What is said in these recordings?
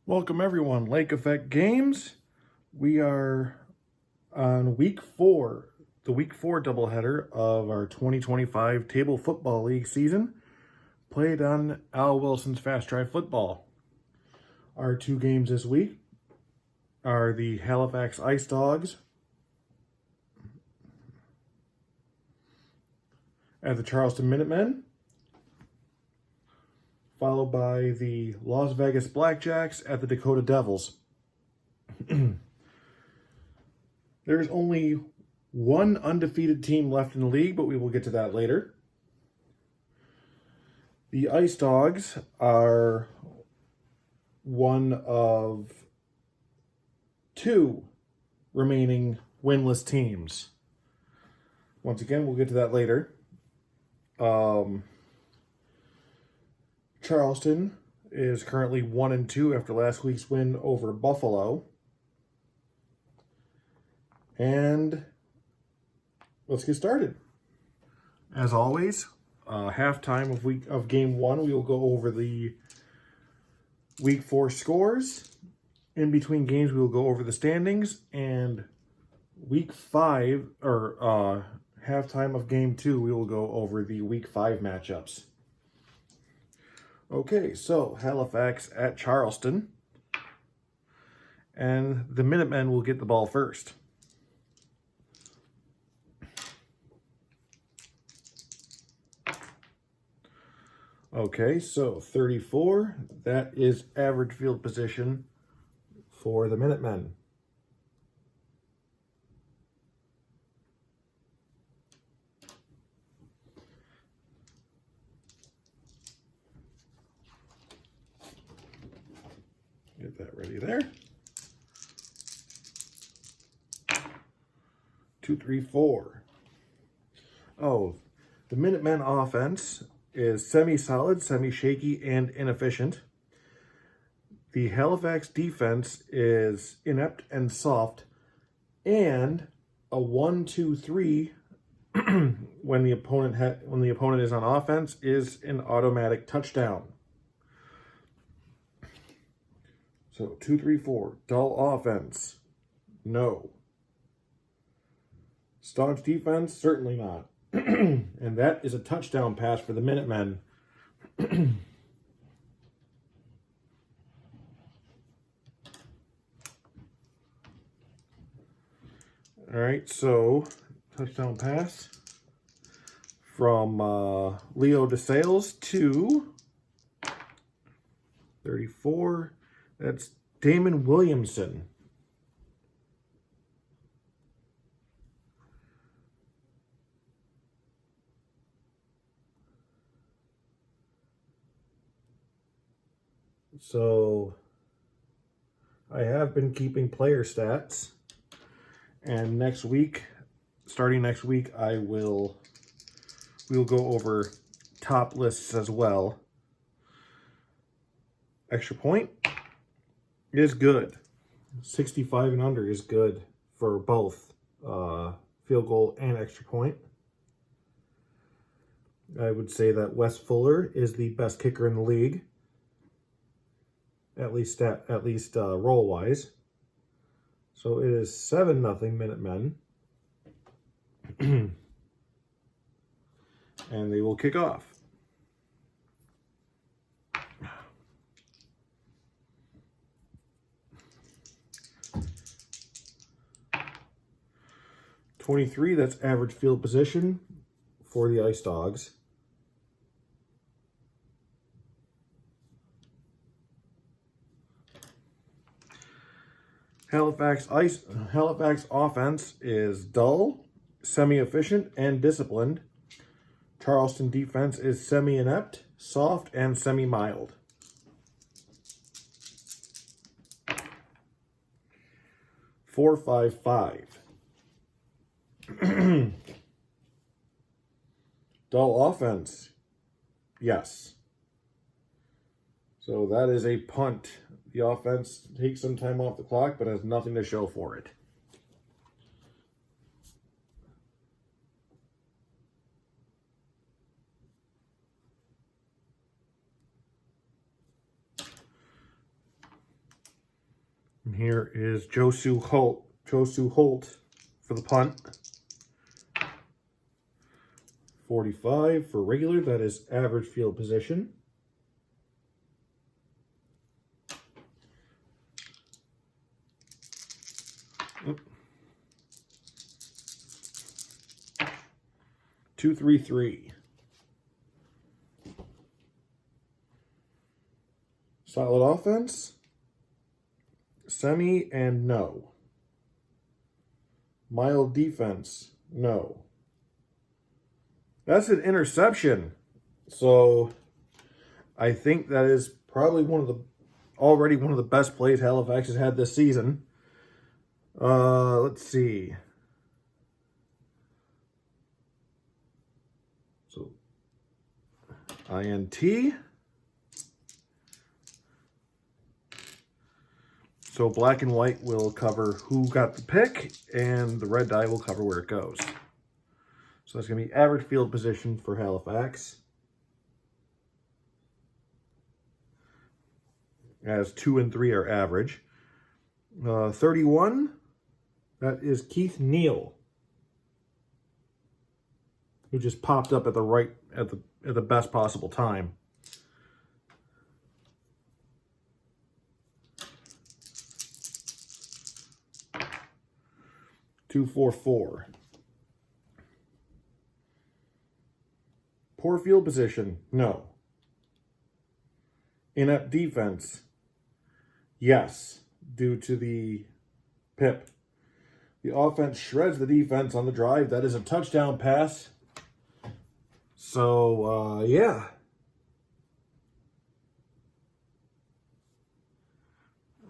Welcome everyone, Lake Effect Games. We are on week 4, the week 4 doubleheader of our 2025 Table Football League season, played on Al Wilson's Fast Drive Football. Our two games this week are the Halifax Ice Dogs at the Charleston Minutemen, followed by the Las Vegas Blackjacks at the Dakota Devils. There's only one undefeated team left in the league, but we will get to that later. The Ice Dogs are one of 2 remaining winless teams. Once again, we'll get to that later. Charleston is currently 1-2 after last week's win over Buffalo. And let's get started. As always, halftime of game 1, we will go over the week 4 scores. In between games, we will go over the standings, and week 5 or halftime of game 2, we will go over the week 5 matchups. Okay, so Halifax at Charleston, and the Minutemen will get the ball first. Okay, so 34, that is average field position for the Minutemen. Get that ready there. 2, 3, 4. Oh, the Minutemen offense is semi-solid, semi-shaky, and inefficient. The Halifax defense is inept and soft, and a 1-2-3 when the opponent is on offense is an automatic touchdown. So 2, 3, 4. Dull offense, no. Staunch defense, certainly not. And that is a touchdown pass for the Minutemen. All right, so touchdown pass from Leo DeSales to 34. That's Damon Williamson. So I have been keeping player stats, and next week, starting next week, we'll go over top lists as well. Extra point is good. 65 and under is good for both field goal and extra point. I would say that Wes Fuller is the best kicker in the league, at least roll wise. So it is 7-0 Minutemen, and they will kick off. .23, that's average field position for the Ice Dogs. Halifax offense is dull, semi-efficient, and disciplined. Charleston defense is semi-inept, soft, and semi-mild. Four, 5, 5. Dull offense, yes. So that is a punt. The offense takes some time off the clock, but has nothing to show for it. And here is Josu Holt for the punt. 45 for regular. That is average field position. Oop. 2-3-3. Solid offense. Semi and no. Mild defense. No. That's an interception. So I think that is probably already one of the best plays Halifax has had this season. Let's see. So INT. So black and white will cover who got the pick, and the red die will cover where it goes. So that's going to be average field position for Halifax. As 2 and 3 are average. 31, that is Keith Neal, who just popped up at the best possible time. (2-4-4). Poor field position, no. Inept defense, yes, due to the PIP. The offense shreds the defense on the drive. That is a touchdown pass. So, yeah.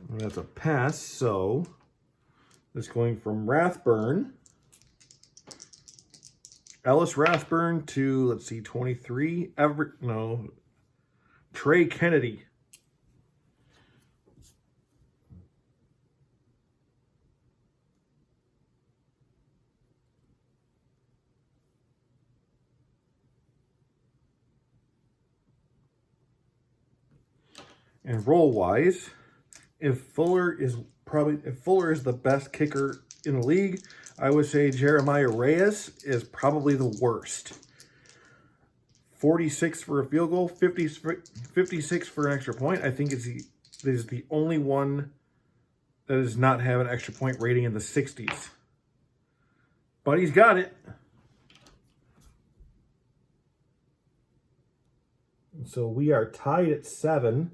That's a pass, so it's going from Rathburn. Ellis Rathburn to, let's see, 23. Trey Kennedy. And roll-wise, if Fuller is the best kicker in the league, I would say Jeremiah Reyes is probably the worst. 46 for a field goal, 56 for an extra point. I think is the only one that does not have an extra point rating in the 60s. But he's got it. So we are tied at 7.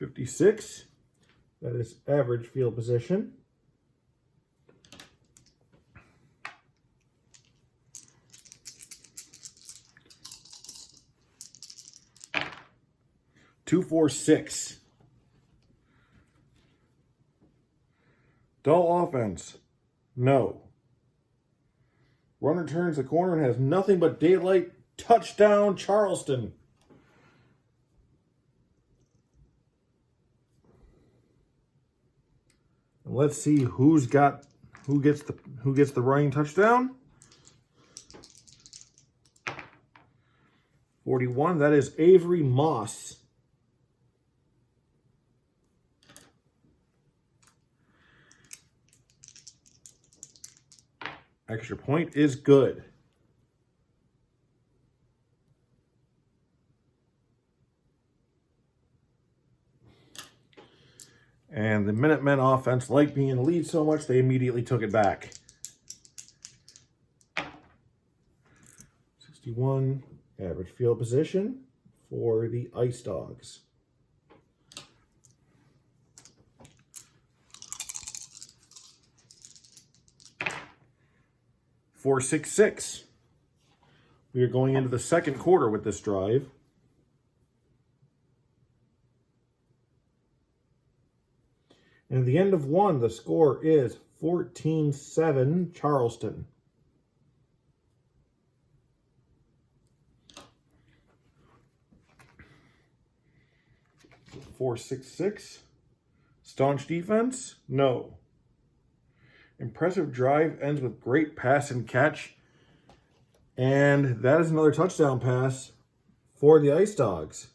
.56, that is average field position. .246. Dull offense, no. Runner turns the corner and has nothing but daylight. Touchdown, Charleston. Let's see who gets the running touchdown. 41, that is Avery Moss. Extra point is good. And the Minutemen offense liked being in the lead so much, they immediately took it back. 61, average field position for the Ice Dogs. .466. We are going into the second quarter with this drive. And at the end of one, the score is 14-7 Charleston. .466. Staunch defense? No. Impressive drive ends with great pass and catch. And that is another touchdown pass for the Ice Dogs.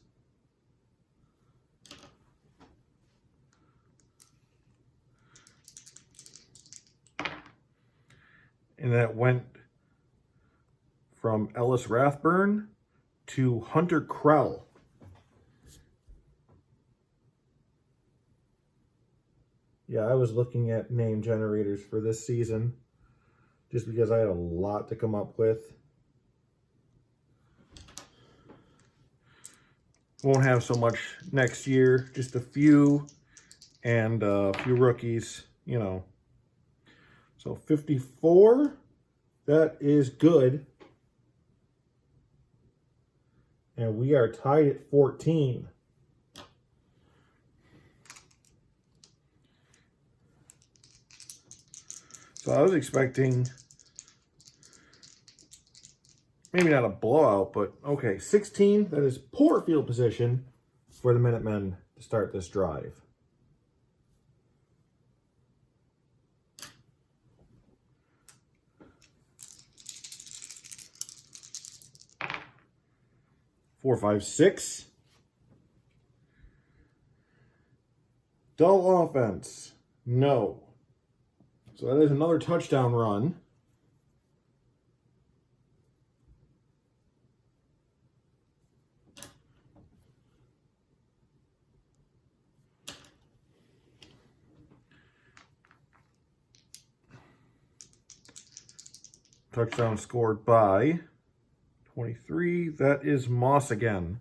And that went from Ellis Rathburn to Hunter Krell. Yeah, I was looking at name generators for this season just because I had a lot to come up with. Won't have so much next year, just a few, and a few rookies, you know. So 54, that is good. And we are tied at 14. So I was expecting maybe not a blowout, but okay, 16. That is poor field position for the Minutemen to start this drive. Four, five, six. Dull offense. No. So that is another touchdown run. Touchdown scored by 23. That is Moss again.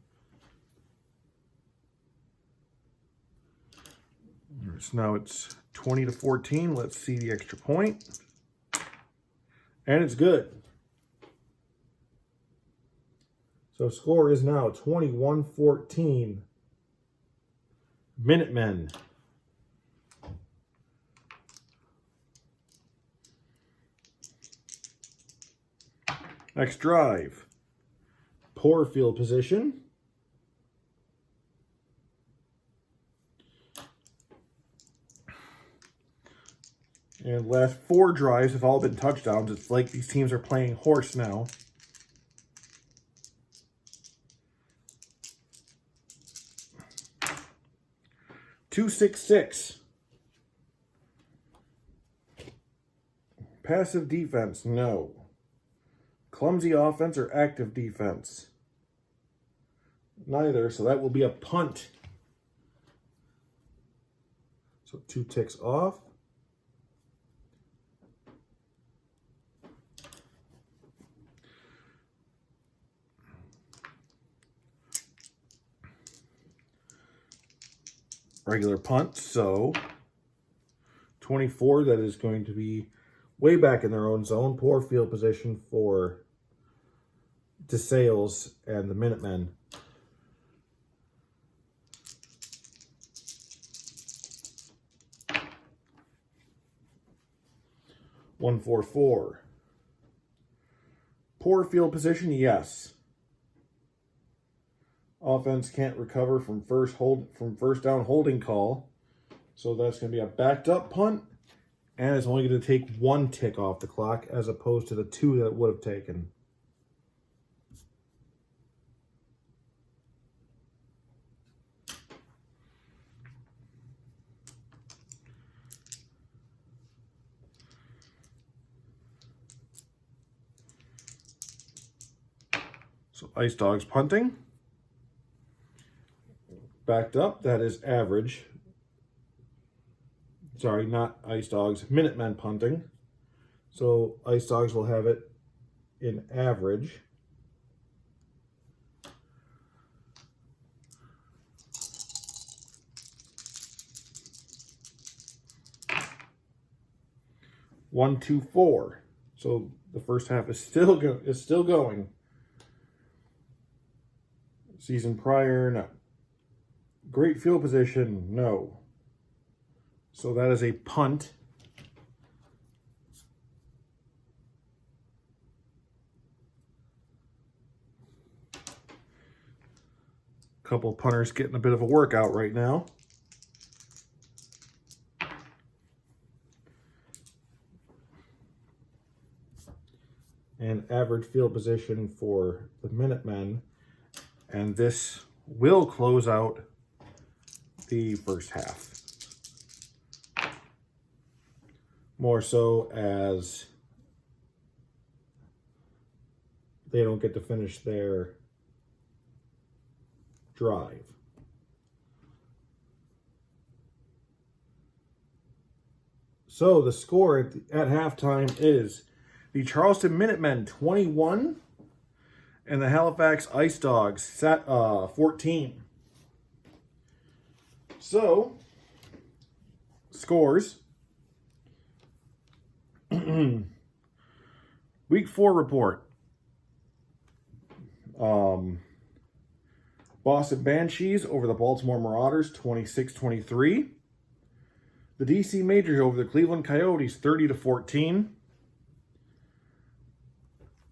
So now it's 20 to 14. Let's see the extra point. And it's good. So score is now 21-14. Minutemen. Next drive. Poor field position. And last 4 drives have all been touchdowns. It's like these teams are playing horse now. Two, 6, 6. Passive defense, no. Clumsy offense or active defense? Neither, so that will be a punt. So 2 ticks off. Regular punt, so 24, that is going to be way back in their own zone. Poor field position for DeSales and the Minutemen. One, 4, 4. Poor field position, yes. Offense can't recover from first down holding call. So that's going to be a backed up punt. And it's only going to take 1 tick off the clock as opposed to the 2 that it would have taken. So Ice Dogs punting. Backed up, that is average. Sorry, not Ice Dogs, Minutemen punting. So Ice Dogs will have it in average. One, 2, 4. So the first half is still going. Season prior, no. Great field position, no. So that is a punt. Couple punters getting a bit of a workout right now. and average field position for the Minutemen. And this will close out the first half. More so as they don't get to finish their drive. So the score at halftime is the Charleston Minutemen 21 and the Halifax Ice Dogs 14. So, scores. Week 4 report. Boston Banshees over the Baltimore Marauders 26-23. The DC Majors over the Cleveland Coyotes 30-14.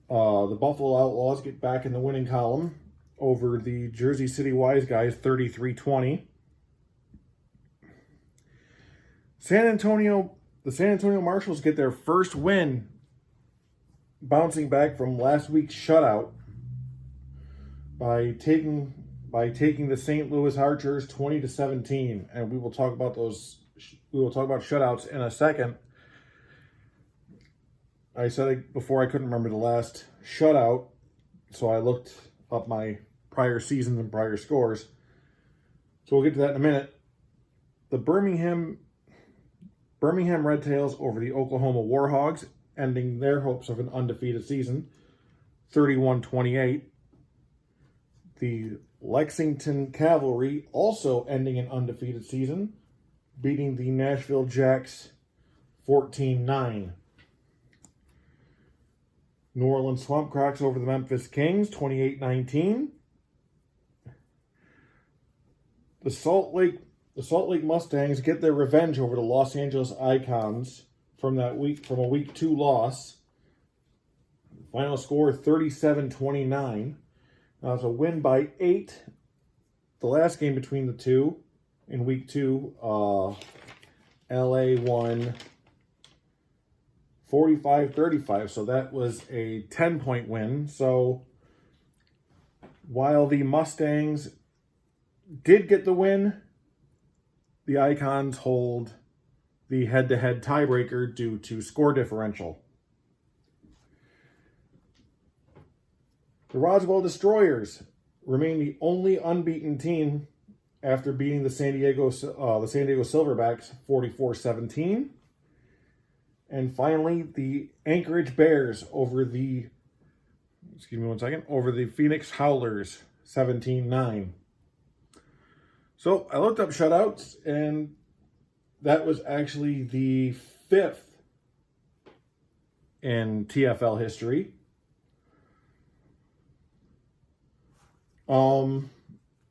The Buffalo Outlaws get back in the winning column over the Jersey City Wise Guys 33-20. The San Antonio Marshals get their first win, bouncing back from last week's shutout by taking the St. Louis Archers 20-17, and we will talk about those. We will talk about shutouts in a second. I said it before, I couldn't remember the last shutout, so I looked up my prior seasons and prior scores. So we'll get to that in a minute. The Birmingham Red Tails over the Oklahoma Warhogs, ending their hopes of an undefeated season, 31-28. The Lexington Cavalry also ending an undefeated season, beating the Nashville Jacks 14-9. New Orleans Swamp Crocs over the Memphis Kings 28-19. The Salt Lake Mustangs get their revenge over the Los Angeles Icons from a week 2 loss. Final score 37-29. Now it's a win by 8. The last game between the two in week 2, LA won 45-35, so that was a 10-point win. So while the Mustangs did get the win, the Icons hold the head-to-head tiebreaker due to score differential. The Roswell Destroyers remain the only unbeaten team after beating the San Diego Silverbacks 44-17. And finally, the Anchorage Bears over the Phoenix Howlers 17-9. So I looked up shutouts, and that was actually the 5th in TFL history.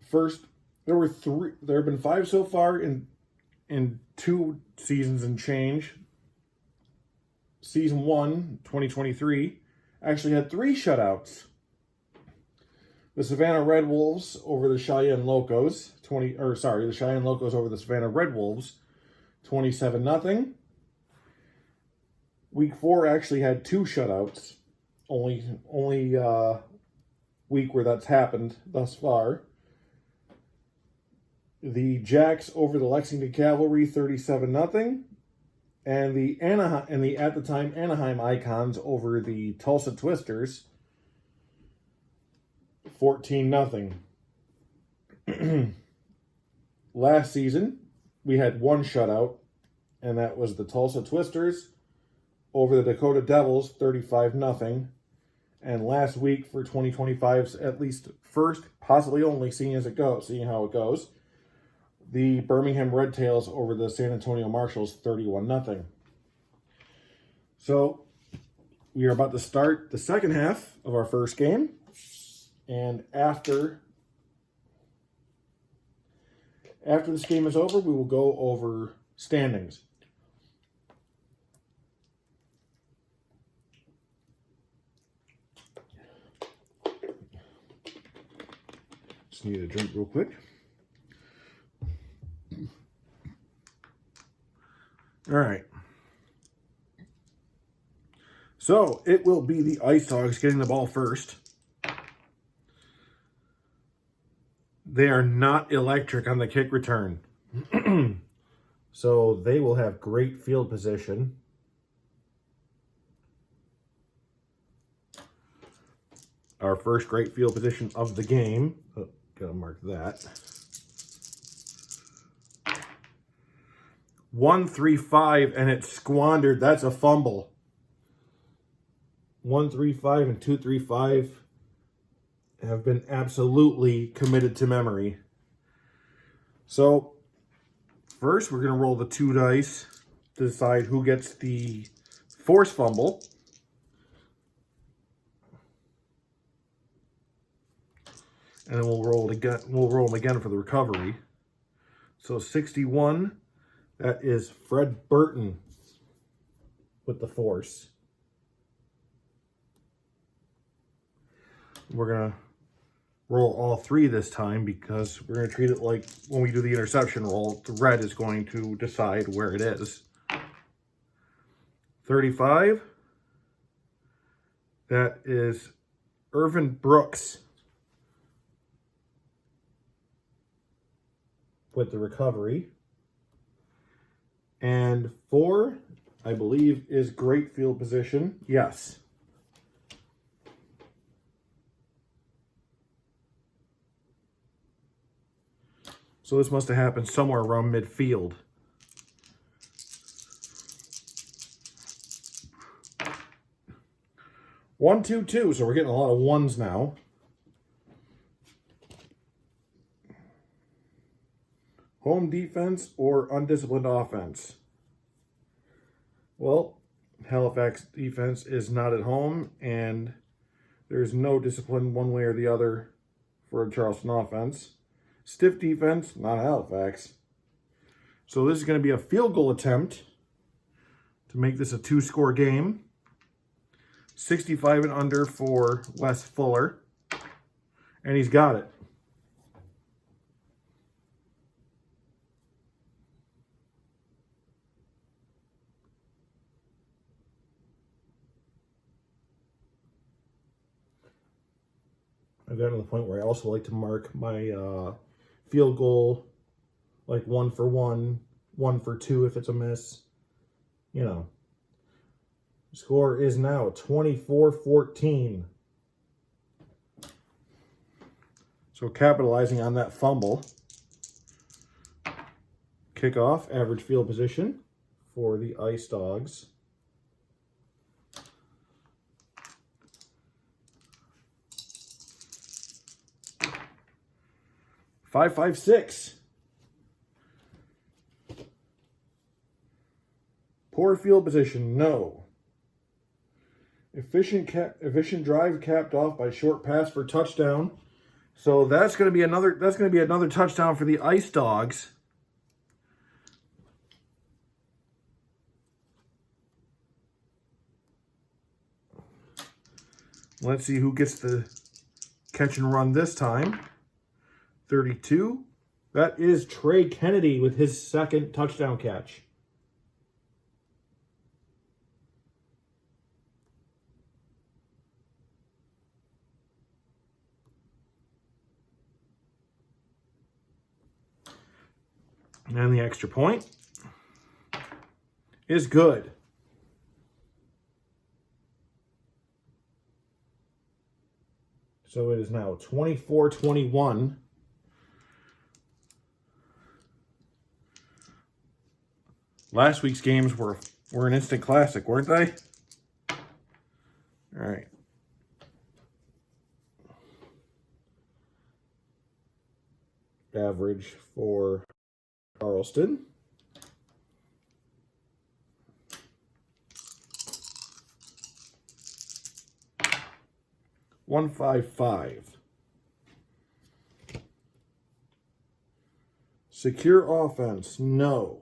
First, there have been 5 so far in 2 seasons and change. Season 1, 2023, actually had 3 shutouts. The Savannah Red Wolves over the Cheyenne Locos, the Cheyenne Locos over the Savannah Red Wolves, 27-0. Week 4 actually had 2 shutouts. Only week where that's happened thus far. The Jacks over the Lexington Cavalry, 37-0. And the at the time Anaheim Icons over the Tulsa Twisters, 14-0. Last season, we had 1 shutout, and that was the Tulsa Twisters over the Dakota Devils, 35-0. And last week for 2025's at least first, possibly only, seeing how it goes, the Birmingham Red Tails over the San Antonio Marshals, 31-0. So we are about to start the second half of our first game. And after this game is over, we will go over standings. Just need a drink real quick. All right. So it will be the Ice Dogs getting the ball first. They are not electric on the kick return. So they will have great field position. Our first great field position of the game. Oh, gotta mark that. 1-3-5, and it's squandered. That's a fumble. 1-3-5 and 2-3-5 have been absolutely committed to memory. So first, we're going to roll the 2 dice to decide who gets the force fumble. And then we'll roll it again. We'll roll them again for the recovery. So 61, that is Fred Burton with the force. We're going to roll all 3 this time because we're going to treat it like when we do the interception roll, the red is going to decide where it is. 35, that is Irvin Brooks with the recovery. And 4, I believe, is great field position. Yes. So this must have happened somewhere around midfield. One, two, two. So we're getting a lot of ones now. Home defense or undisciplined offense? Well, Halifax defense is not at home, and there's no discipline one way or the other for a Charleston offense. Stiff defense, not Halifax. So this is going to be a field goal attempt to make this a 2-score game. 65 and under for Wes Fuller. And he's got it. I've gotten to the point where I also like to mark my field goal like 1 for 1, 1 for 2 if it's a miss. You know. The score is now 24-14. So capitalizing on that fumble. Kickoff, average field position for the Ice Dogs. Five, 5, 6. Poor field position, no. Efficient drive capped off by short pass for touchdown. So that's going to be another touchdown for the Ice Dogs. Let's see who gets the catch and run this time. 32. That is Trey Kennedy with his second touchdown catch. And the extra point is good. So it is now 24-21. Last week's games were an instant classic, weren't they? All right. Average for Charleston. $155. Secure offense, no.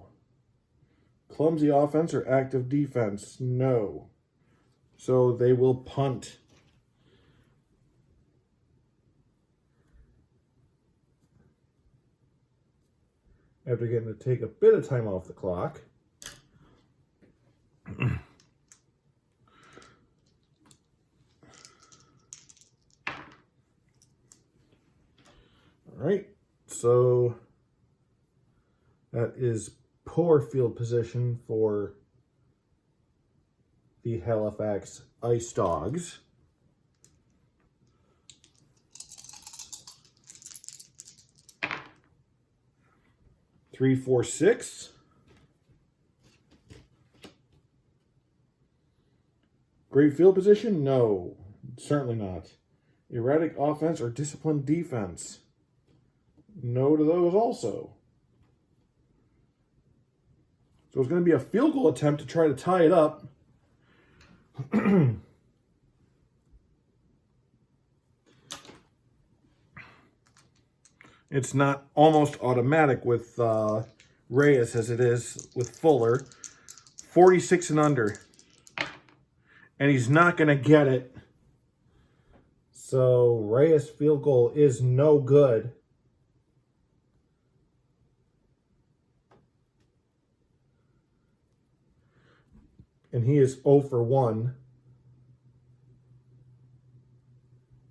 Clumsy offense or active defense, no. So they will punt. After getting to take a bit of time off the clock. right, so that is poor field position for the Halifax Ice Dogs. Three, four, six. Great field position? No, certainly not. Erratic offense or disciplined defense? No to those also. So it's going to be a field goal attempt to try to tie it up. It's not almost automatic with Reyes as it is with Fuller. 46 and under. And he's not going to get it. So Reyes' field goal is no good. And he is 0 for 1.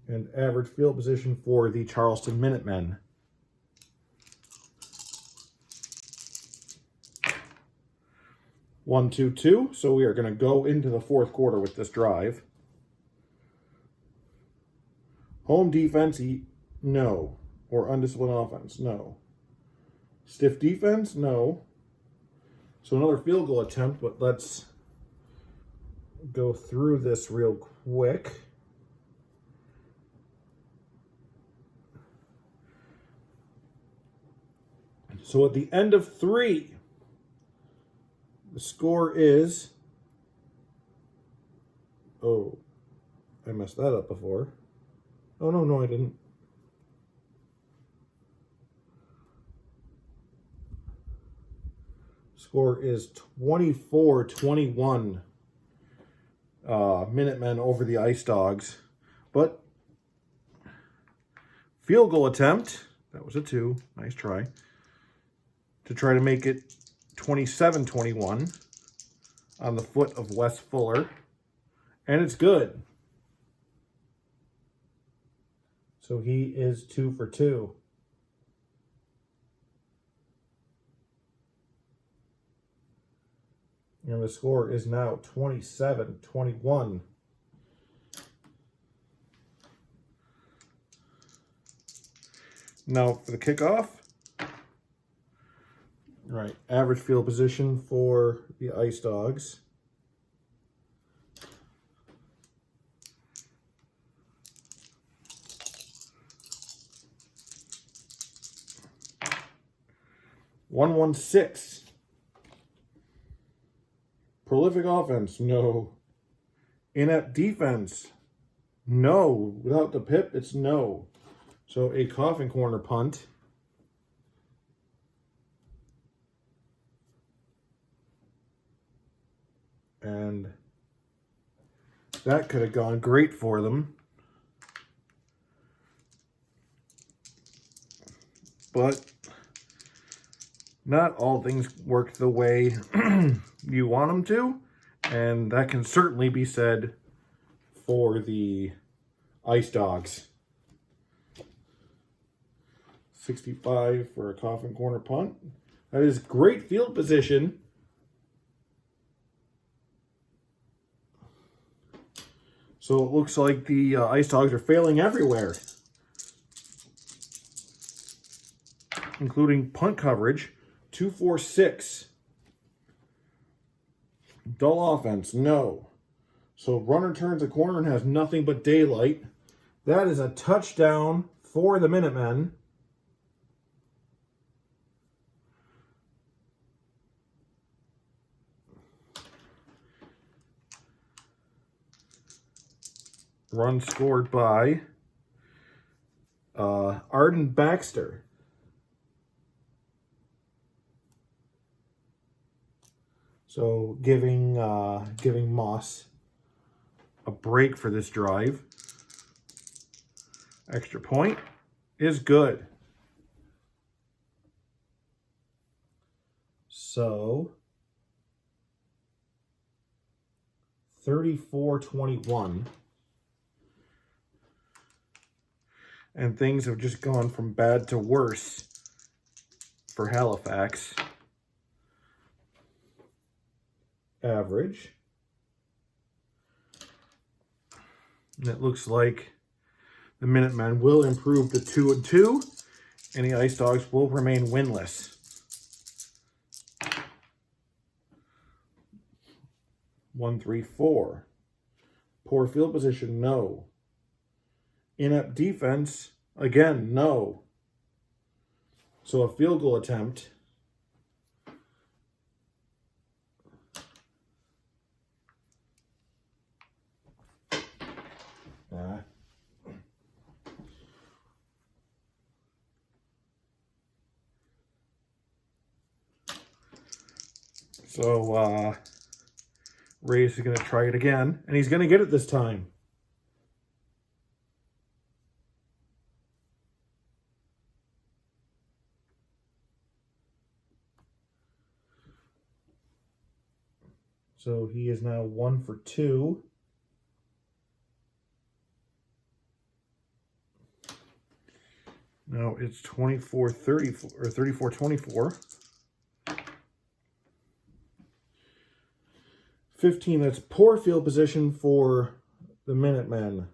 And average field position for the Charleston Minutemen. One, two, two. So we are going to go into the fourth quarter with this drive. Home defense, no. Or undisciplined offense, no. Stiff defense, no. So another field goal attempt, but let's go through this real quick. So at the end of 3, the score is... Oh, I messed that up before. Oh, no, I didn't. Score is 24-21. Minutemen over the Ice Dogs. But field goal attempt, that was a 2. Nice try. To try to make it 27-21 on the foot of Wes Fuller. And it's good. So he is 2 for 2. And the score is now 27-21. Now for the kickoff. Right, average field position for the Ice Dogs. One, 1, 6. Prolific offense, no. Inept defense, no. Without the pip, it's no. So a coffin corner punt. And that could have gone great for them. But not all things work the way you want them to. And that can certainly be said for the Ice Dogs. 65 for a coffin corner punt. That is great field position. So it looks like the Ice Dogs are failing everywhere, including punt coverage. 2, 4, 6. Dull offense, no. So runner turns a corner and has nothing but daylight. That is a touchdown for the Minutemen. Run scored by Arden Baxter. So giving Moss a break for this drive. Extra point is good. So 34-21. And things have just gone from bad to worse for Halifax. Average. And it looks like the Minutemen will improve to 2-2, and the Ice Dogs will remain winless. 1-3-4. Poor field position, no. Inept defense, again, no. So a field goal attempt. So Reyes is going to try it again, and he's going to get it this time. So he is now 1 for 2. Now it's 24-34 or 34-24. 15, that's poor field position for the Minutemen.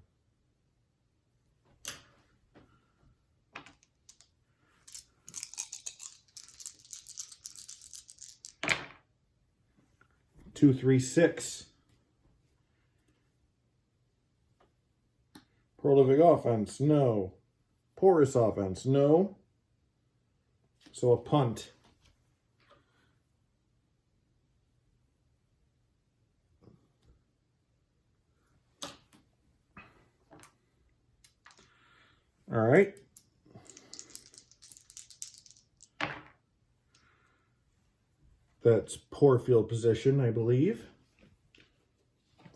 Two, 3, 6. Prolific offense, no. Porous offense, no. So a punt. All right. That's poor field position, I believe.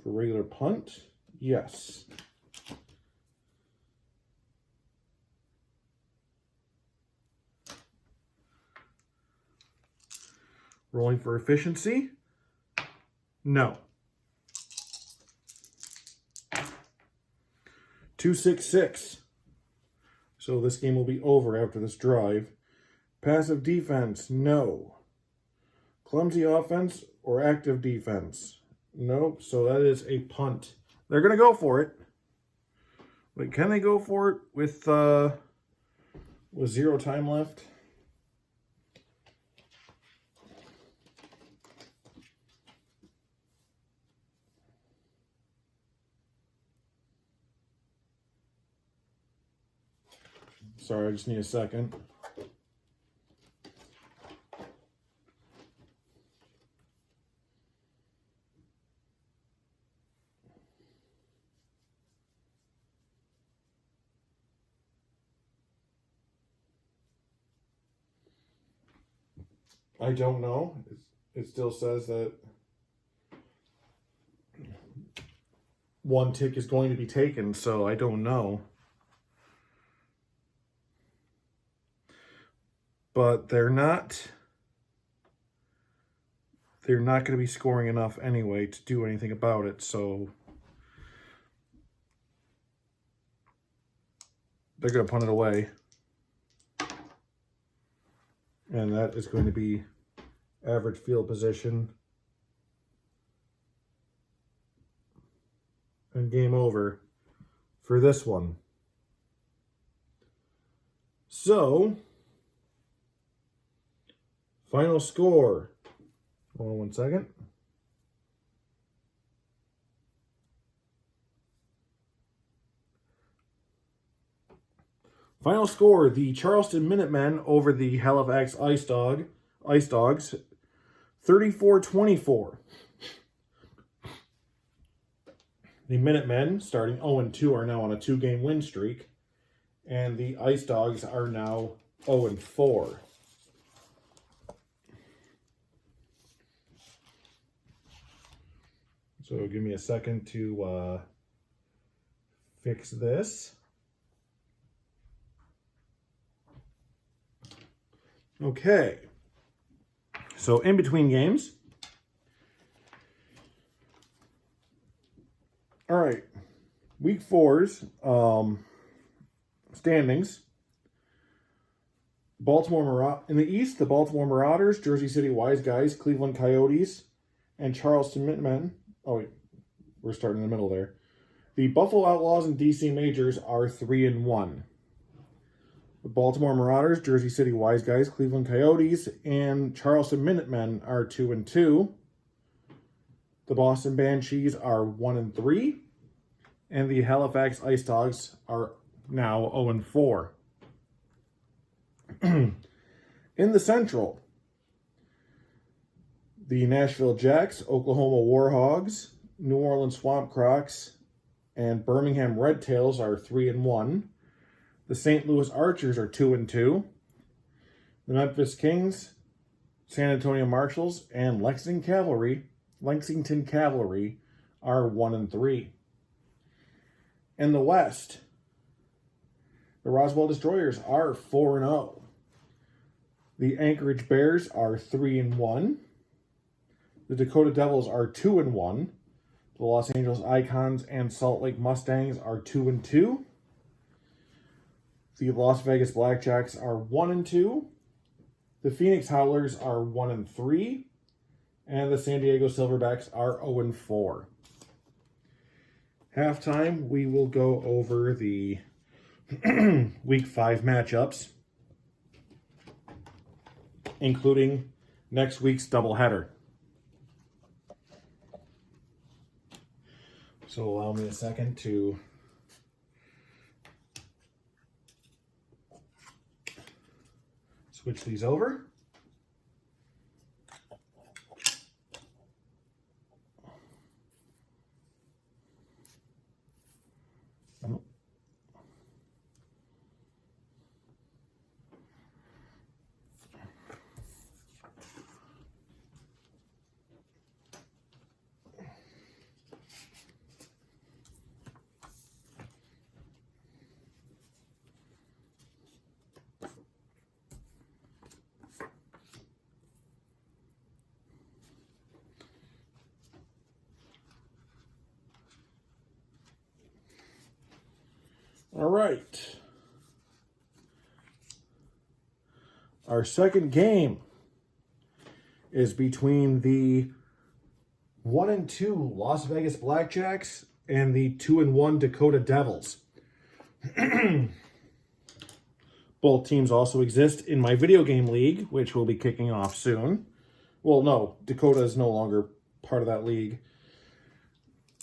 For regular punt, yes. Rolling for efficiency, no. 2-6-6. So this game will be over after this drive. Passive defense, no. Clumsy offense or active defense? Nope, so that is a punt. They're going to go for it. But can they go for it with 0 time left? Sorry, I just need a second. I don't know. It still says that 1 tick is going to be taken, so I don't know. But they're not going to be scoring enough anyway to do anything about it, so they're going to punt it away. And that is going to be average field position. And game over for this one. So, final score. Hold on 1 second. Final score, the Charleston Minutemen over the Halifax Ice Dogs, 34-24. The Minutemen, starting 0-2, are now on a 2-game win streak. And the Ice Dogs are now 0-4. So give me a second to fix this. Okay. So in between games. All right. Week 4's standings. In the East, the Baltimore Marauders, Jersey City Wise Guys, Cleveland Coyotes, and Charleston Minutemen. Oh, wait, we're starting in the middle there. The Buffalo Outlaws and DC Majors are 3-1. The Baltimore Marauders, Jersey City Wise Guys, Cleveland Coyotes, and Charleston Minutemen are 2-2. The Boston Banshees are 1-3. And the Halifax Ice Dogs are now 0-4. In the Central, the Nashville Jacks, Oklahoma Warhogs, New Orleans Swamp Crocs, and Birmingham Red Tails are 3-1. The St. Louis Archers are 2-2. The Memphis Kings, San Antonio Marshals, and Lexington Cavalry are 1-3. In the West, the Roswell Destroyers are 4-0. The Anchorage Bears are 3-1. The Dakota Devils are 2-1. The Los Angeles Icons and Salt Lake Mustangs are 2-2. The Las Vegas Blackjacks are 1-2. The Phoenix Howlers are 1-3. And the San Diego Silverbacks are 0-4. Halftime, we will go over the Week 5 matchups, including next week's doubleheader. So allow me a second to switch these over. All right. Our second game is between the 1-2 Las Vegas Blackjacks and the 2-1 Dakota Devils. Both teams also exist in my video game league, which will be kicking off soon. Well, no, Dakota is no longer part of that league.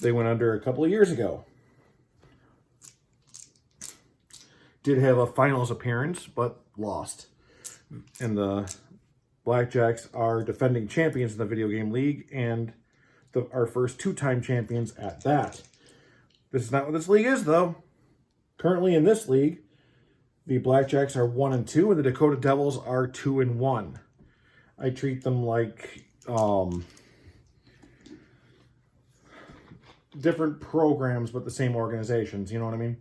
They went under a couple of years ago. Did have a finals appearance, but lost. And the Blackjacks are defending champions in the video game league, and our first two-time champions at that. This is not what this league is, though. Currently in this league, the Blackjacks are 1-2, and the Dakota Devils are 2-1. I treat them like different programs, but the same organizations. You know what I mean?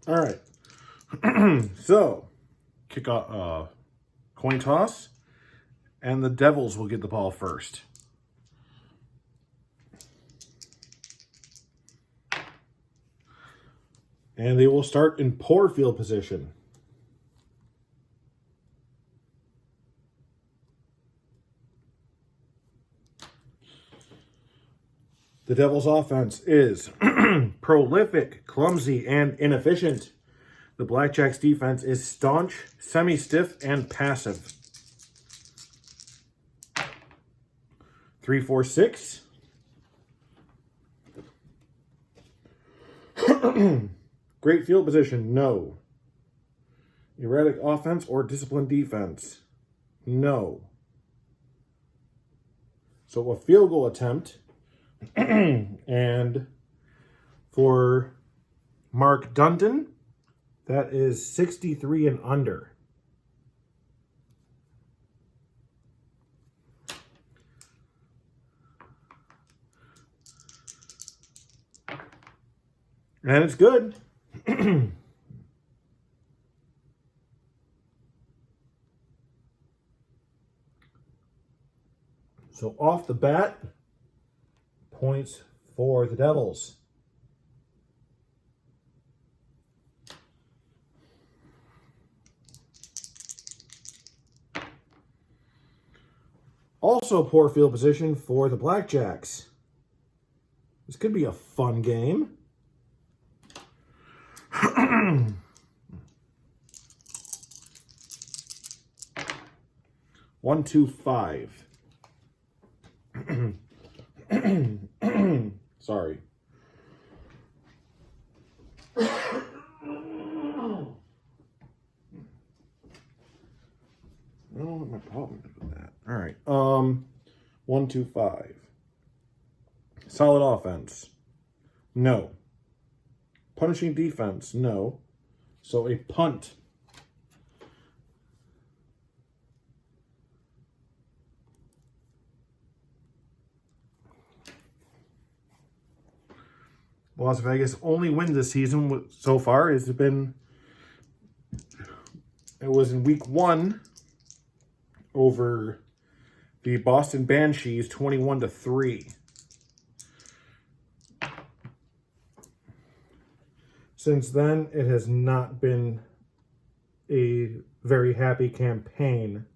All right, so kick off coin toss, and the Devils will get the ball first. And they will start in poor field position. The Devils' offense is prolific, clumsy, and inefficient. The Blackjacks' defense is staunch, semi-stiff, and passive. 3-4-6. Great field position, no. Erratic offense or disciplined defense, no. So a field goal attempt. And for Mark Dunton, that is 63 and under. And it's good. So off the bat, points for the Devils. Also poor field position for the Blackjacks. This could be a fun game. 1, 2, 5. Sorry. I don't know what my problem is with that. All right. 1, 2, 5. Solid offense. No. Punishing defense. No. So a punt. Las Vegas' only win this season so far has been, it was in week 1 over the Boston Banshees, 21-3. Since then, it has not been a very happy campaign.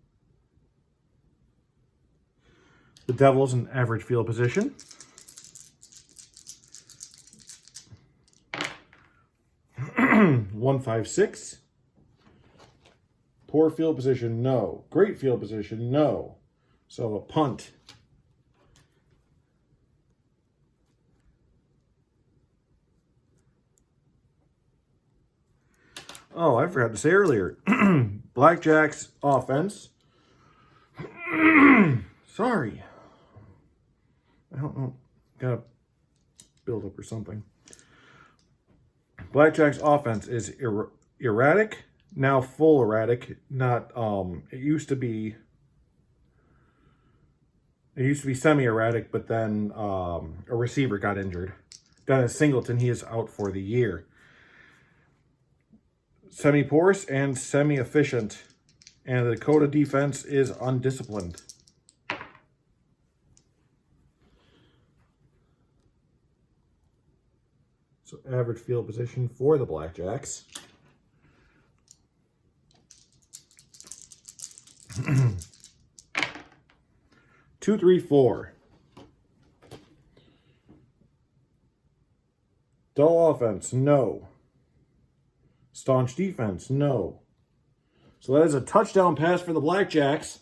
The Devils in average field position. One, 5, 6. Poor field position, no. Great field position, no. So a punt. Oh, I forgot to say earlier. Blackjacks offense. Sorry. I don't know. Got a build up or something. Blackjack's offense is erratic, now full erratic. Not it used to be semi-erratic, but then a receiver got injured. Dennis Singleton, he is out for the year. Semi-porous and semi-efficient, and the Dakota defense is undisciplined. So average field position for the Blackjacks. 2, 3, 4. Dull offense, no. Staunch defense, no. So that is a touchdown pass for the Blackjacks.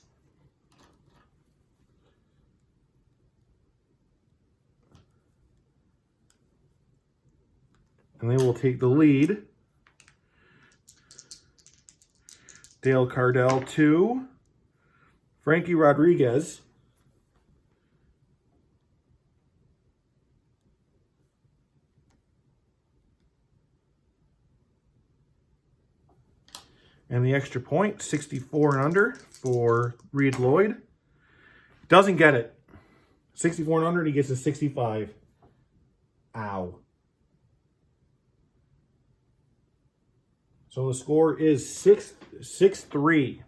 And they will take the lead. Dale Cardell to Frankie Rodriguez. And the extra point, 64 and under for Reed Lloyd. Doesn't get it. 64 and under, and he gets a 65. Ow. So the score is 6-3.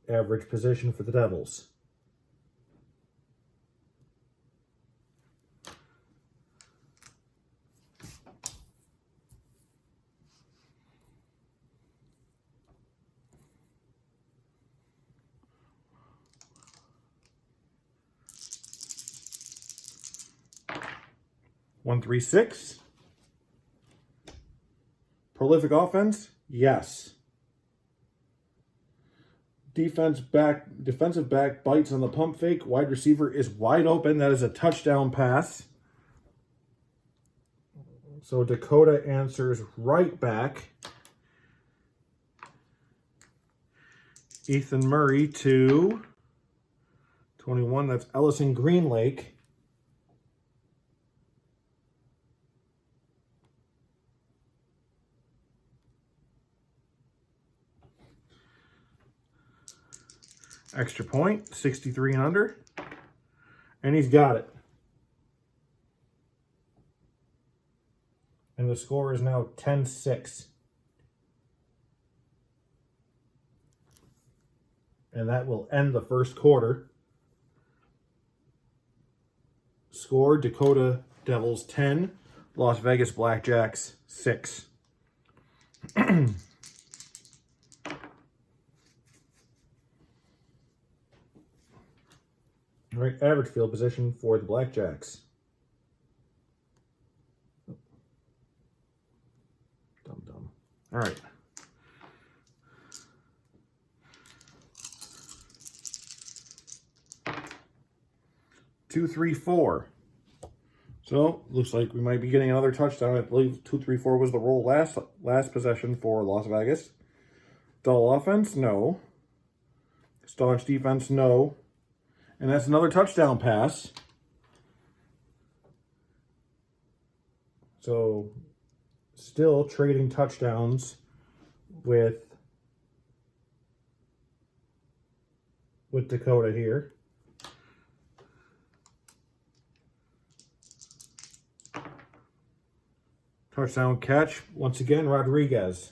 Average position for the Devils. One, 3, 6. Prolific offense? Yes. Defensive back bites on the pump fake. Wide receiver is wide open. That is a touchdown pass. So Dakota answers right back. Ethan Murray to 21. That's Ellison Greenlake. Extra point, 63 and under. And he's got it. And the score is now 10-6. And that will end the first quarter. Score, Dakota Devils 10, Las Vegas Blackjacks 6. All right, average field position for the Blackjacks. Dumb. All right. Two, three, four. So looks like we might be getting another touchdown. I believe 2-3-4 was the roll last possession for Las Vegas. Dull offense, no. Staunch defense, no. And that's another touchdown pass. So still trading touchdowns with Dakota here. Touchdown catch, once again, Rodriguez.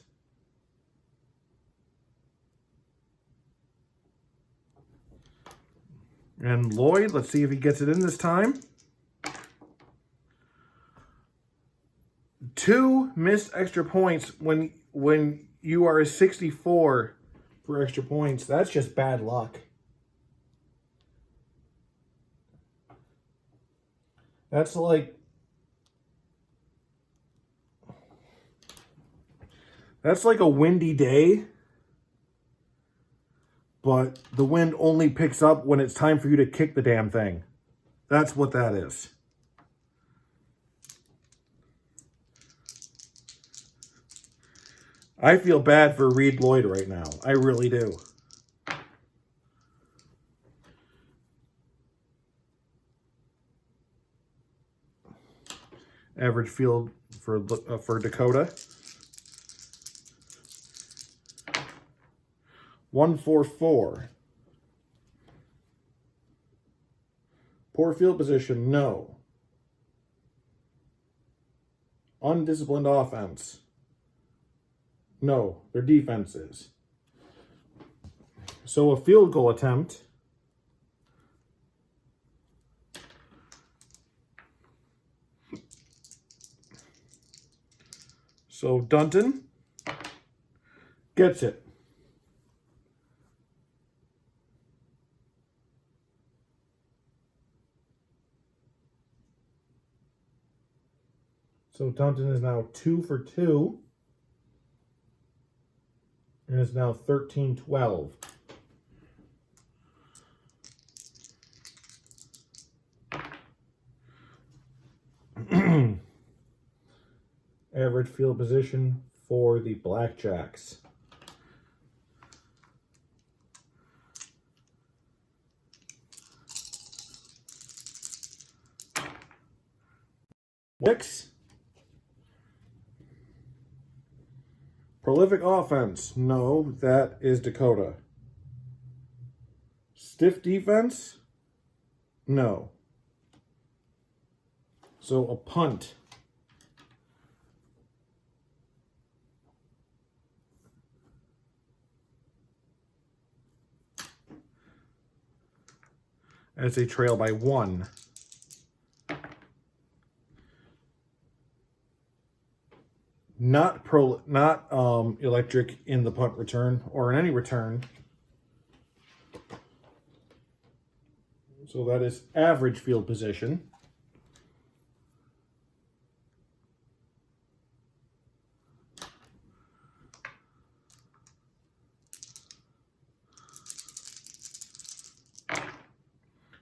And Lloyd, let's see if he gets it in this time. 2 missed extra points when you are a 64 for extra points. That's just bad luck. That's like a windy day, but the wind only picks up when it's time for you to kick the damn thing. That's what that is. I feel bad for Reed Lloyd right now. I really do. Average field for Dakota. 1-4-4. Poor field position, no. Undisciplined offense. No, their defense is. So a field goal attempt. So Dunton gets it. So Dunton is now 2 for 2. And is now 13-12. Average field position for the Blackjacks. Six. Prolific offense. No, that is Dakota. Stiff defense. No. So a punt. As they trail by 1. Not electric in the punt return or in any return. So that is average field position.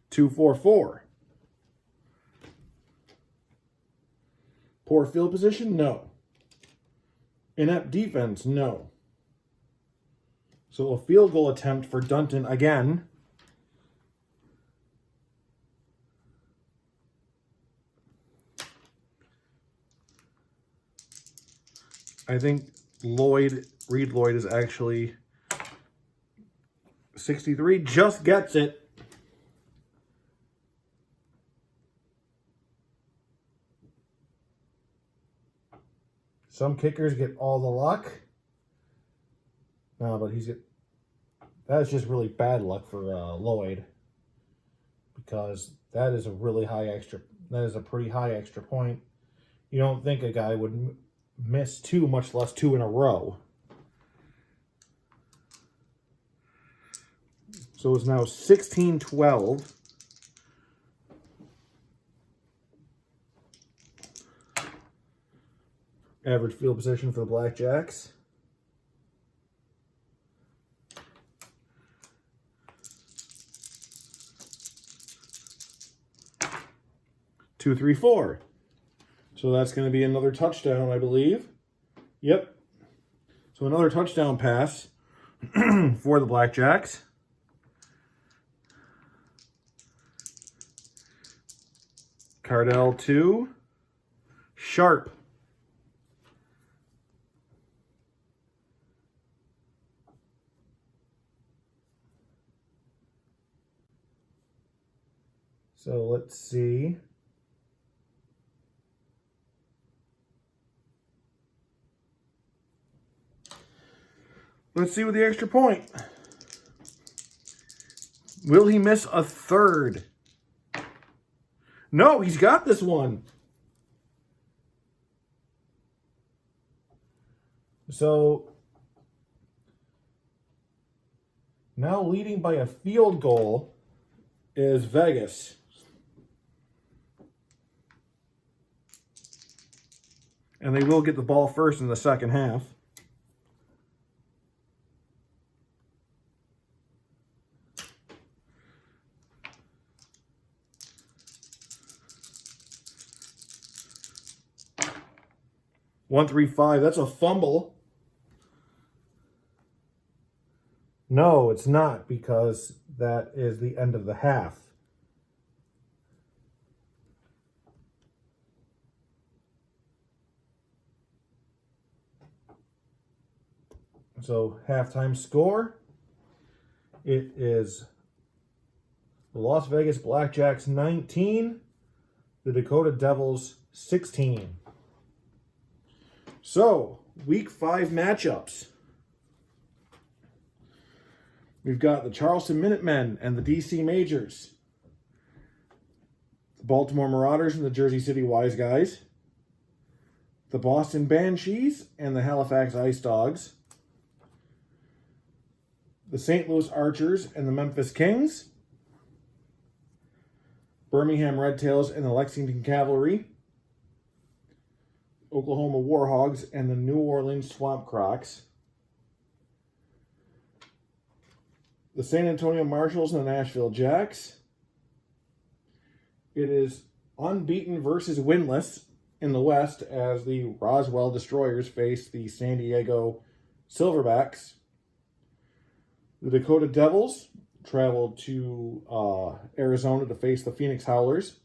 Two, 4-4. Poor field position? No. Inept defense? No. So a field goal attempt for Dunton again. I think Reed Lloyd is actually 63, just gets it. Some kickers get all the luck. No, but he's That's just really bad luck for Lloyd, because that is a really high extra. That is a pretty high extra point. You don't think a guy would miss two, much less two in a row. So it's now 16-12. Average field position for the Blackjacks. Two, three, four. So that's going to be another touchdown, I believe. Yep. So another touchdown pass for the Blackjacks. Cardell 2. Sharp. So let's see. Let's see with the extra point. Will he miss a third? No, he's got this one. So now leading by a field goal is Vegas. And they will get the ball first in the second half. One, three, five. That's a fumble. No, it's not, because that is the end of the half. So halftime score, it is the Las Vegas Blackjacks 19, the Dakota Devils 16. So, week 5 matchups. We've got the Charleston Minutemen and the DC Majors. The Baltimore Marauders and the Jersey City Wise Guys. The Boston Banshees and the Halifax Ice Dogs. The St. Louis Archers and the Memphis Kings. Birmingham Red Tails and the Lexington Cavalry. Oklahoma Warhogs and the New Orleans Swamp Crocs. The San Antonio Marshals and the Nashville Jacks. It is unbeaten versus winless in the West as the Roswell Destroyers face the San Diego Silverbacks. The Dakota Devils traveled to Arizona to face the Phoenix Howlers.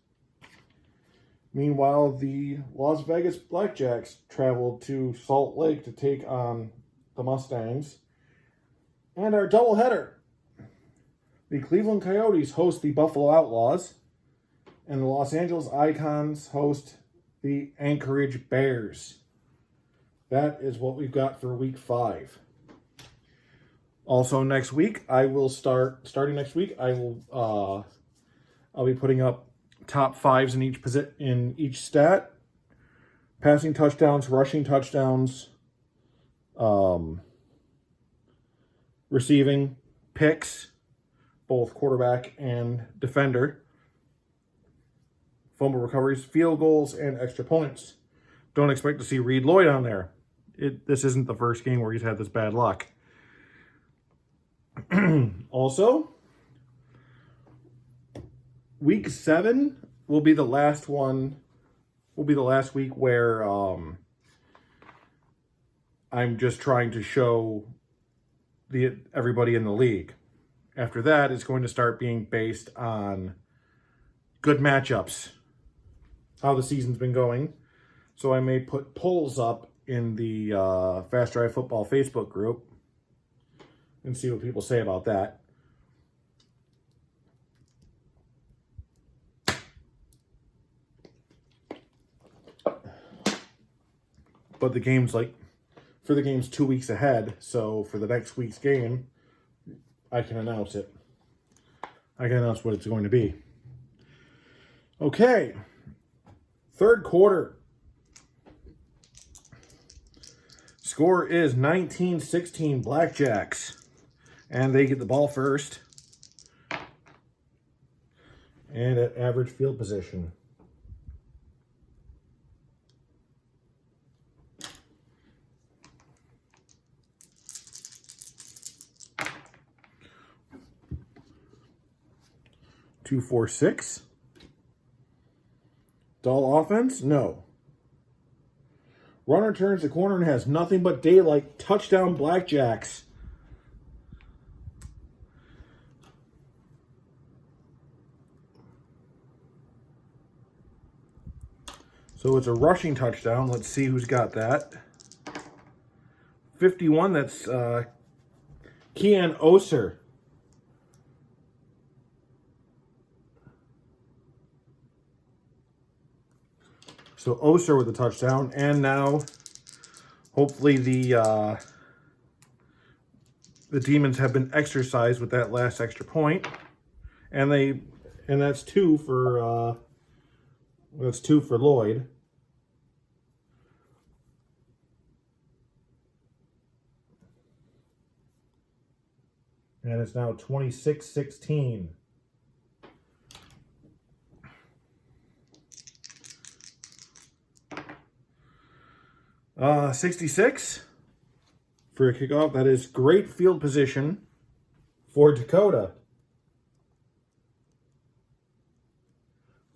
Meanwhile, the Las Vegas Blackjacks traveled to Salt Lake to take on the Mustangs. And our doubleheader. The Cleveland Coyotes host the Buffalo Outlaws. And the Los Angeles Icons host the Anchorage Bears. That is what we've got for week 5. Also next week, starting next week, I'll be putting up top 5s in each stat. Passing touchdowns, rushing touchdowns, receiving, picks, both quarterback and defender, fumble recoveries, field goals, and extra points. Don't expect to see Reed Lloyd on there. This isn't the first game where he's had this bad luck. Also, week 7 will be the last one. Will be the last week where I'm just trying to show everybody in the league. After that, it's going to start being based on good matchups, how the season's been going. So I may put polls up in the Fast Drive Football Facebook group and see what people say about that. But the game's 2 weeks ahead, so for the next week's game, I can announce it. I can announce what it's going to be. Okay. Third quarter. Score is 19-16 Blackjacks. And they get the ball first. And at average field position. Two, 4, 6. Dull offense? No. Runner turns the corner and has nothing but daylight. Touchdown Blackjacks. So it's a rushing touchdown. Let's see who's got that. 51, that's Kean Oser. So Oser with the touchdown, and now hopefully the Demons have been exercised with that last extra point, and that's two for Lloyd. And it's now 26-16. 66 for a kickoff. That is great field position for Dakota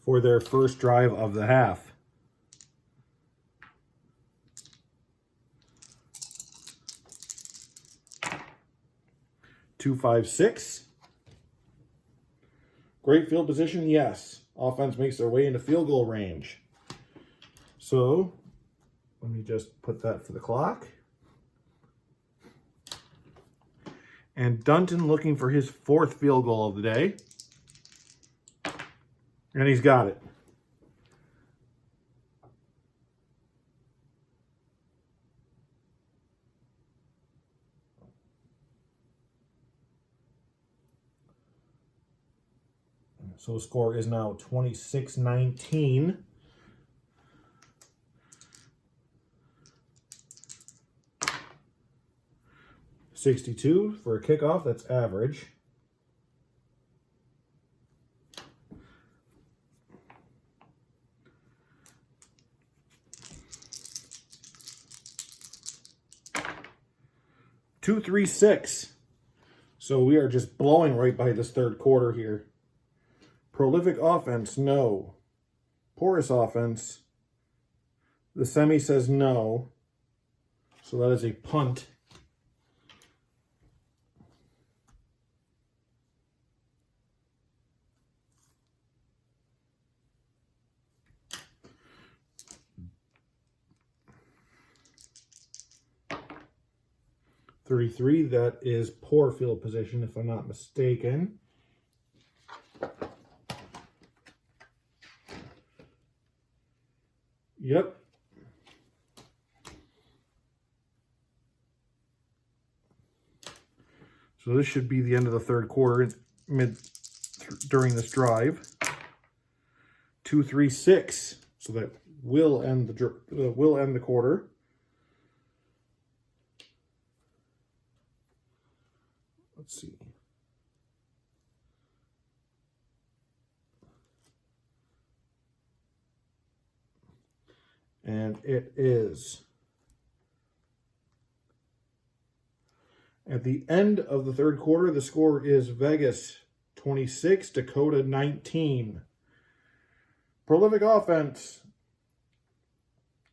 for their first drive of the half. Two, 5, 6. Great field position, yes. Offense makes their way into field goal range. So let me just put that for the clock. And Dunton looking for his fourth field goal of the day. And he's got it. So the score is now 26-19. $62 for a kickoff, that's average. Two, 3, 6. So we are just blowing right by this third quarter here. Prolific offense, no. Porous offense. The semi says no. So that is a punt. $33, that is poor field position if I'm not mistaken. Yep. So this should be the end of the third quarter during this drive. 2, 3, 6. So that will end the quarter. Let's see. And it is at the end of the third quarter. The score is Vegas 26, Dakota 19. Prolific offense.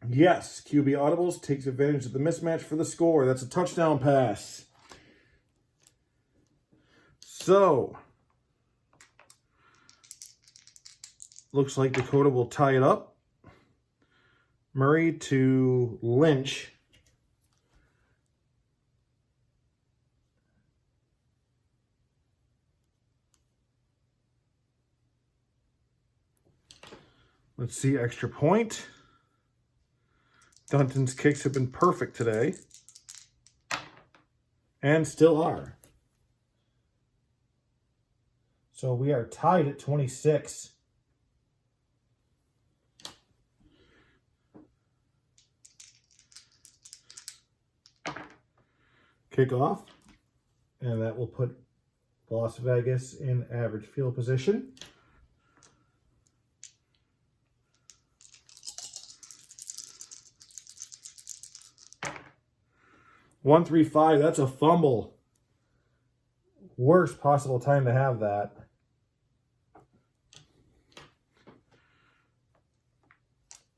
Yes, QB audibles takes advantage of the mismatch for the score. That's a touchdown pass. So, looks like Dakota will tie it up. Murray to Lynch. Let's see, extra point. Dunton's kicks have been perfect today. And still are. So we are tied at 26. Kickoff, and that will put Las Vegas in average field position. $135, that's a fumble. Worst possible time to have that.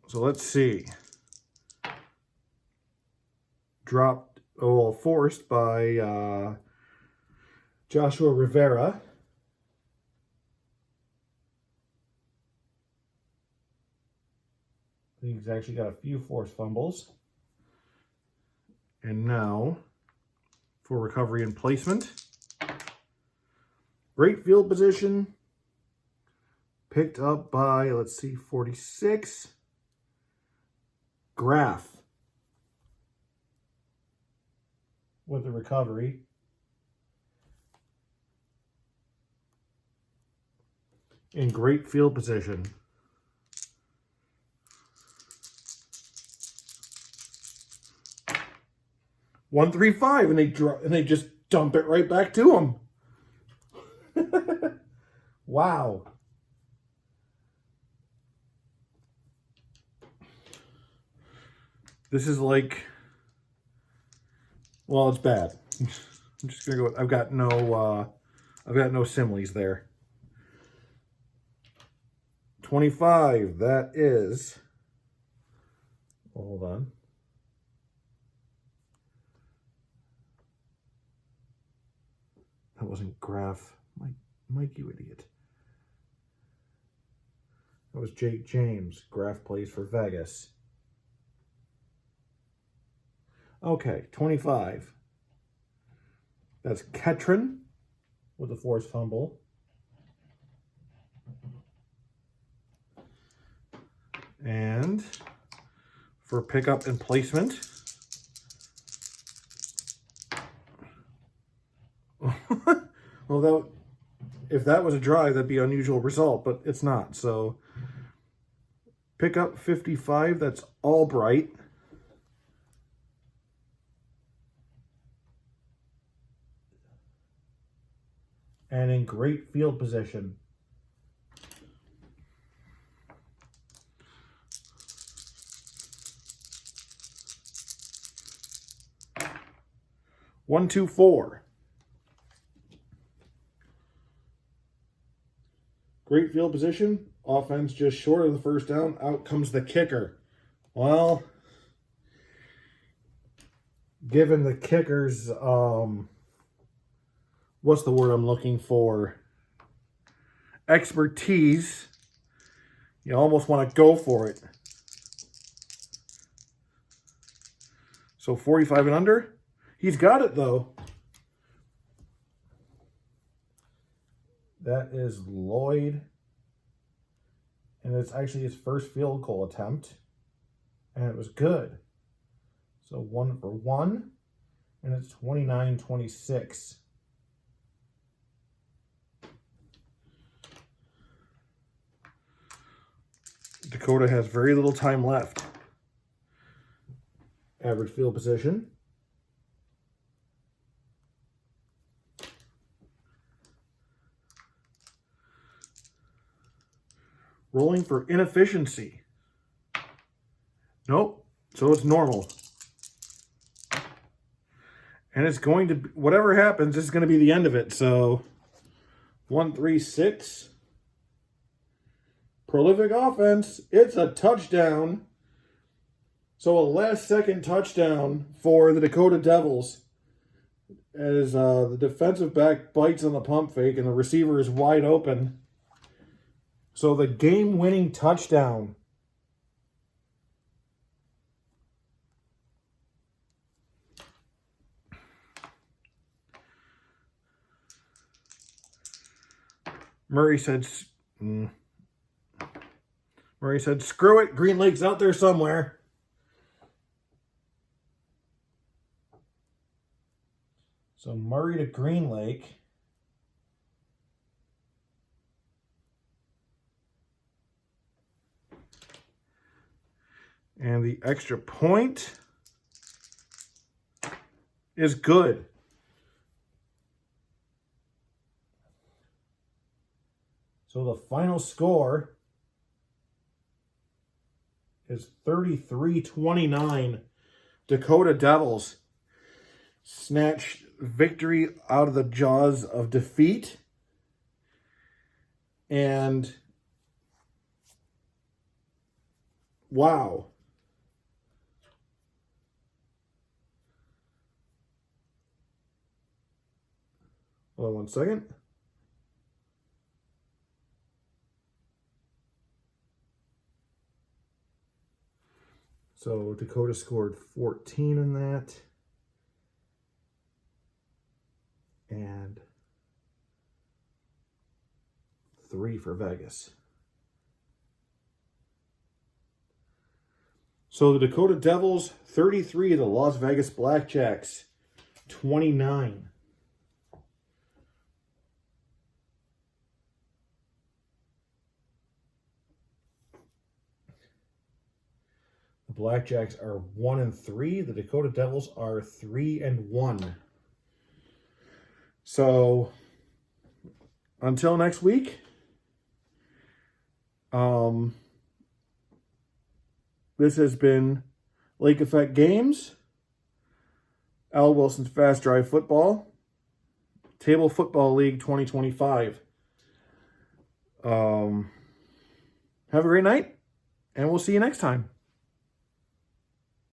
So let's see. Dropped, forced by Joshua Rivera. I think he's actually got a few forced fumbles. And now for recovery and placement. Great field position. Picked up by, let's see, 46. Graf with the recovery. In great field position. $135, and they just dump it right back to him. Wow. This is like, well, it's bad. I'm just gonna go. I've got no similes there. 25. That is. Hold on. That wasn't Graf. Mike, you idiot. That was Jake James. Graf plays for Vegas. Okay, 25. That's Ketron with a forced fumble. And for pickup and placement, well, if that was a drive, that'd be an unusual result, but it's not. So pickup 55, that's Albright. And in great field position. $124. Great field position. Offense just short of the first down. Out comes the kicker. Well, given the kicker's, what's the word I'm looking for? Expertise. You almost want to go for it. So 45 and under. He's got it, though. That is Lloyd. And it's actually his first field goal attempt. And it was good. So 1 for 1. And it's 29-26. Dakota has very little time left. Average field position. Rolling for inefficiency. Nope. So it's normal. And it's going to be, whatever happens, this is going to be the end of it. So 136. Prolific offense. It's a touchdown. So a last second touchdown for the Dakota Devils. As the defensive back bites on the pump fake and the receiver is wide open. So the game-winning touchdown. Murray said, screw it. Green Lake's out there somewhere. So Murray to Green Lake. And the extra point is good. So the final score is 33-29. Dakota Devils snatched victory out of the jaws of defeat. And wow. Hold on one second. So Dakota scored 14 in that. And 3 for Vegas. So the Dakota Devils, 33. The Las Vegas Blackjacks, 29. The Blackjacks are 1-3. The Dakota Devils are 3-1. So until next week, this has been Lake Effect Games, Al Wilson's Fast Drive Football, Table Football League 2025. Have a great night, and we'll see you next time.